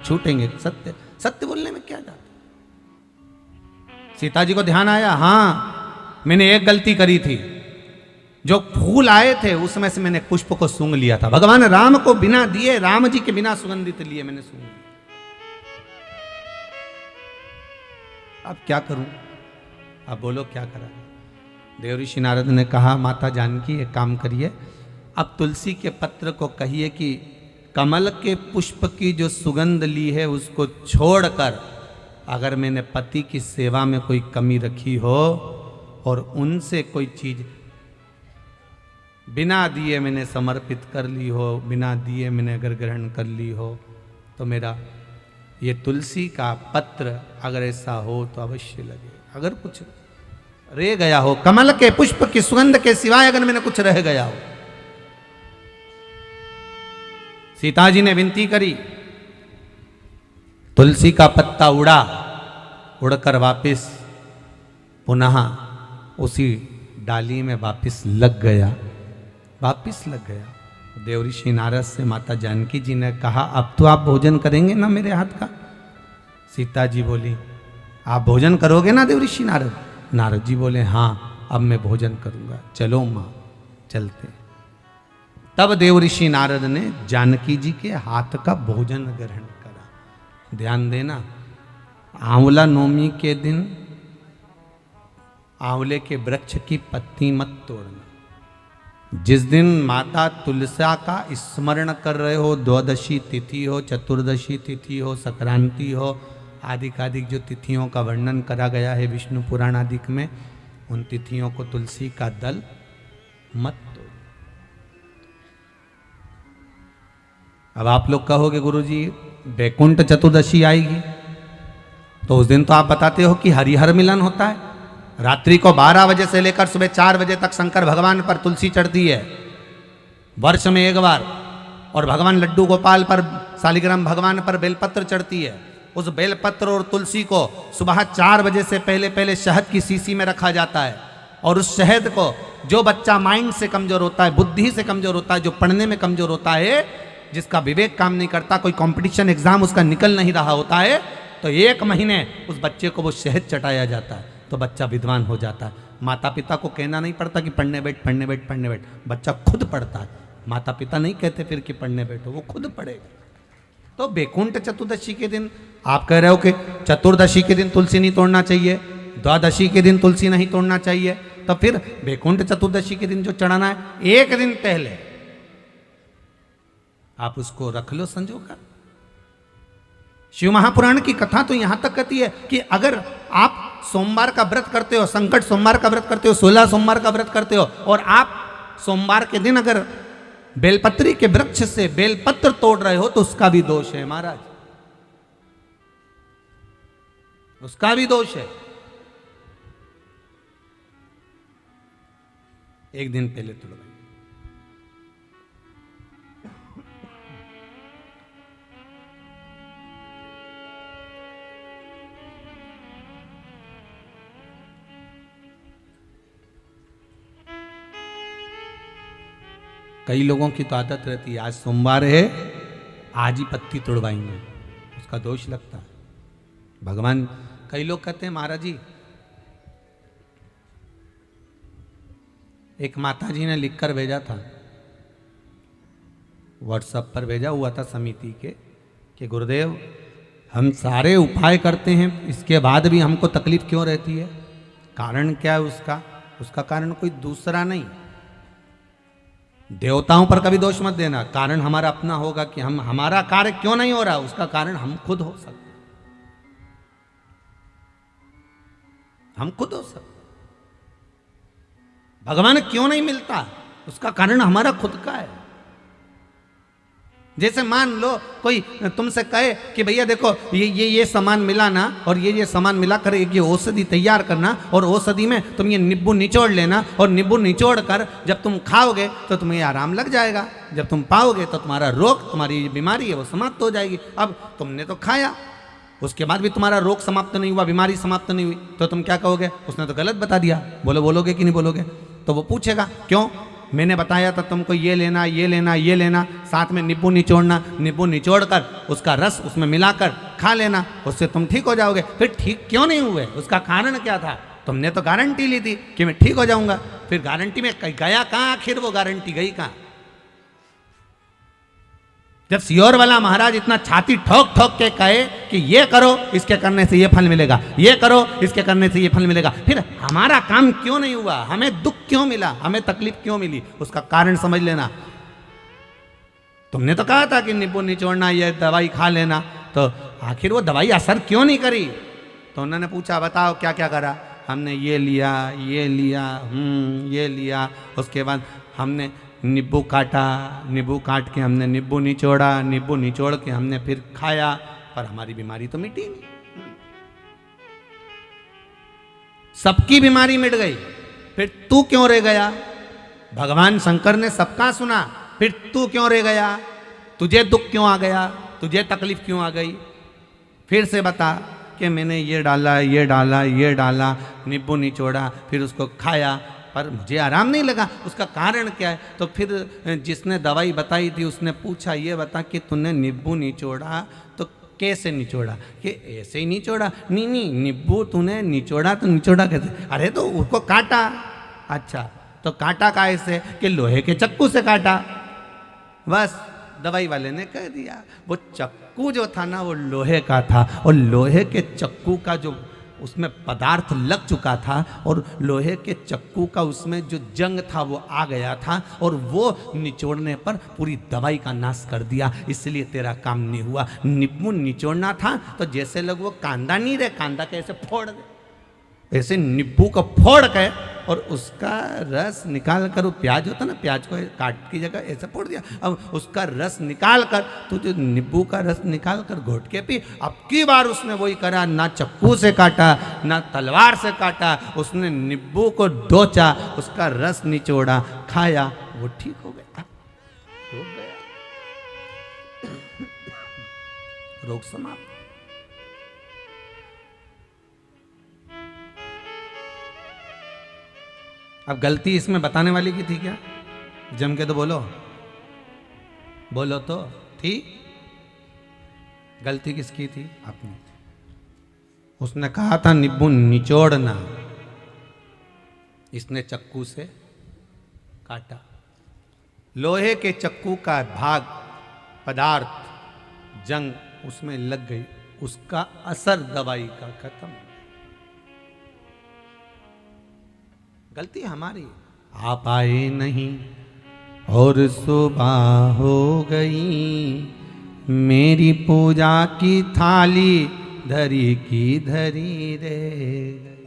छूटेंगे। सत्य सत्य बोलने में क्या जाता। सीता जी को ध्यान आया, हाँ मैंने एक गलती करी थी, जो फूल आए थे उसमें से मैंने पुष्प को सूंघ लिया था। भगवान राम को बिना दिए, राम जी के बिना सुगंधित लिए मैंने सूंघ लिया। अब क्या करूं? अब बोलो क्या करा। देव ऋषि नारद ने कहा, माता जानकी एक काम करिए, अब तुलसी के पत्र को कहिए कि कमल के पुष्प की जो सुगंध ली है उसको छोड़कर अगर मैंने पति की सेवा में कोई कमी रखी हो और उनसे कोई चीज बिना दिए मैंने समर्पित कर ली हो, बिना दिए मैंने अगर ग्रहण कर ली हो, तो मेरा ये तुलसी का पत्र अगर ऐसा हो तो अवश्य लगे। अगर कुछ रह गया हो, कमल के पुष्प की सुगंध के सिवाय अगर मैंने कुछ रह गया हो। सीता जी ने विनती करी, तुलसी का पत्ता उड़ा, उड़कर वापिस पुनः उसी डाली में वापिस लग गया, वापिस लग गया। देव ऋषि नारद से माता जानकी जी ने कहा, अब तो आप भोजन करेंगे ना मेरे हाथ का? सीता जी बोली, आप भोजन करोगे ना देव ऋषि नारद? नारद जी बोले, हाँ अब मैं भोजन करूंगा, चलो मां चलते। तब देव ऋषि नारद ने जानकी जी के हाथ का भोजन ग्रहण करा। ध्यान देना, आंवला नवमी के दिन आंवले के वृक्ष की पत्ती मत तोड़ना। जिस दिन माता तुलसा का स्मरण कर रहे हो, द्वादशी तिथि हो, चतुर्दशी तिथि हो, संक्रांति हो, आदि जो तिथियों का वर्णन करा गया है विष्णु पुराण आदि में, उन तिथियों को तुलसी का दल मत तोड़ो। अब आप लोग कहोगे गुरुजी वैकुंठ चतुर्दशी आएगी, तो उस दिन तो आप बताते हो कि हरिहर मिलन होता है। रात्रि को 12 बजे से लेकर सुबह 4 बजे तक शंकर भगवान पर तुलसी चढ़ती है, वर्ष में एक बार। और भगवान लड्डू गोपाल पर, शालिग्राम भगवान पर बेलपत्र चढ़ती है। उस बेलपत्र और तुलसी को सुबह 4 बजे से पहले पहले शहद की शीशी में रखा जाता है। और उस शहद को जो बच्चा माइंड से कमजोर होता है, बुद्धि से कमजोर होता है, जो पढ़ने में कमजोर होता है, जिसका विवेक काम नहीं करता, कोई कंपटीशन एग्जाम उसका निकल नहीं रहा होता है, तो 1 महीने उस बच्चे को वो शहद चटाया जाता है, तो बच्चा विद्वान हो जाता है। माता पिता को कहना नहीं पड़ता कि पढ़ने बैठ पढ़ने बैठ पढ़ने बैठ, बच्चा खुद पढ़ता है। माता पिता नहीं कहते फिर कि पढ़ने बैठो, वो खुद पढ़ेगा। तो वैकुंठ चतुर्दशी के दिन आप कह रहे हो कि चतुर्दशी के दिन तुलसी नहीं तोड़ना चाहिए, द्वादशी के दिन तुलसी नहीं तोड़ना चाहिए, तो फिर वैकुंठ चतुर्दशी के दिन जो चढ़ाना है 1 दिन पहले आप उसको रख लो संजो कर। शिव महापुराण की कथा तो यहां तक कहती है कि अगर आप सोमवार का व्रत करते हो, संकट सोमवार का व्रत करते हो, 16 सोमवार का व्रत करते हो, और आप सोमवार के दिन अगर बेलपत्री के वृक्ष से बेलपत्र तोड़ रहे हो, तो उसका भी दोष है महाराज, उसका भी दोष है। 1 दिन पहले तोड़ो। कई लोगों की तो आदत रहती है, आज सोमवार है आज ही पत्ती तोड़वाएंगे, उसका दोष लगता है। भगवान, कई लोग कहते हैं महाराज जी, एक माता जी ने लिखकर भेजा था, व्हाट्सएप पर भेजा हुआ था समिति के, कि गुरुदेव हम सारे उपाय करते हैं, इसके बाद भी हमको तकलीफ क्यों रहती है? कारण क्या है उसका? उसका कारण कोई दूसरा नहीं। देवताओं पर कभी दोष मत देना, कारण हमारा अपना होगा कि हमारा कार्य क्यों नहीं हो रहा, उसका कारण हम खुद हो सकते, हम खुद हो सकते। भगवान क्यों नहीं मिलता, उसका कारण हमारा खुद का है। जैसे मान लो कोई तुमसे कहे कि भैया देखो ये सामान मिला ना, और ये सामान मिला कर ये औषधि तैयार करना, और औषधि में तुम ये नींबू निचोड़ लेना, और नींबू निचोड़ कर जब तुम खाओगे तो तुम्हें आराम लग जाएगा, जब तुम पाओगे तो तुम्हारा रोग, तुम्हारी बीमारी है वो समाप्त हो जाएगी। अब तुमने तो खाया, उसके बाद भी तुम्हारा रोग समाप्त नहीं हुआ, बीमारी समाप्त नहीं हुई, तो तुम क्या कहोगे? उसने तो गलत बता दिया। बोलोगे कि नहीं बोलोगे? तो वो पूछेगा क्यों? मैंने बताया था तुमको ये लेना ये लेना ये लेना, साथ में नींबू निचोड़ना, नींबू निचोड़ कर उसका रस उसमें मिलाकर खा लेना, उससे तुम ठीक हो जाओगे। फिर ठीक क्यों नहीं हुए, उसका कारण क्या था? तुमने तो गारंटी ली थी कि मैं ठीक हो जाऊंगा, फिर गारंटी में गया कहाँ? आखिर वो गारंटी गई कहाँ? जब सियोर वाला महाराज इतना छाती ठोक ठोक के कहे कि ये करो इसके करने से ये फल मिलेगा, ये करो इसके करने से ये फल मिलेगा, फिर हमारा काम क्यों नहीं हुआ? हमें दुख क्यों मिला? हमें तकलीफ क्यों मिली? उसका कारण समझ लेना। तुमने तो कहा था कि नींबू निचोड़ना, ये दवाई खा लेना, तो आखिर वो दवाई असर क्यों नहीं करी? तो उन्होंने पूछा बताओ क्या क्या करा? हमने ये लिया ये लिया ये लिया, उसके बाद हमने नींबू काटा, नींबू काट के हमने नींबू निचोड़ा, नींबू निचोड़ के हमने फिर खाया, पर हमारी बीमारी तो मिटी नहीं। सबकी बीमारी मिट गई, फिर तू क्यों रह गया? भगवान शंकर ने सबका सुना, फिर तू क्यों रह गया? तुझे दुख क्यों आ गया? तुझे तकलीफ क्यों आ गई? फिर से बता कि मैंने ये डाला ये डाला ये डाला, नींबू निचोड़ा, फिर उसको खाया, पर मुझे आराम नहीं लगा। उसका कारण क्या है? तो फिर जिसने दवाई बताई थी उसने पूछा ये बता कि तूने नींबू निचोड़ा तो कैसे निचोड़ा? कि ऐसे ही निचोड़ा। नहीं नहीं, नींबू तूने निचोड़ा तो निचोड़ा कैसे? अरे तो उसको काटा। अच्छा, तो काटा कैसे? कि लोहे के चक्कू से काटा। बस दवाई वाले ने कह दिया वो चक्कू जो था ना वो लोहे का था, और लोहे के चक्कू का जो उसमें पदार्थ लग चुका था, और लोहे के चक्कू का उसमें जो जंग था वो आ गया था, और वो निचोड़ने पर पूरी दवाई का नाश कर दिया, इसलिए तेरा काम नहीं हुआ। नींबू निचोड़ना था तो जैसे लोग वो कांदा नहीं रहे, कांदा कैसे फोड़ दे, ऐसे नींबू को फोड़ के और उसका रस निकाल कर, वो प्याज होता ना, प्याज को काट की जगह ऐसे फोड़ दिया, अब उसका रस निकाल कर तो जो नींबू का रस निकाल कर घोट के पी। अब की बार उसने वही करा, ना चक्कू से काटा ना तलवार से काटा, उसने नींबू को डोचा, उसका रस निचोड़ा, खाया, वो ठीक हो गया, हो गया, रोग समाप्त। अब गलती इसमें बताने वाली की थी क्या? जम के तो बोलो, बोलो तो थी। गलती किसकी थी? अपनी। उसने कहा था नींबू निचोड़ना, इसने चक्कू से काटा। लोहे के चक्कू का भाग पदार्थ जंग उसमें लग गई, उसका असर दवाई का खत्म। गलती हमारी। आप आए नहीं और सुबह हो गई, मेरी पूजा की थाली धरी की धरी रे।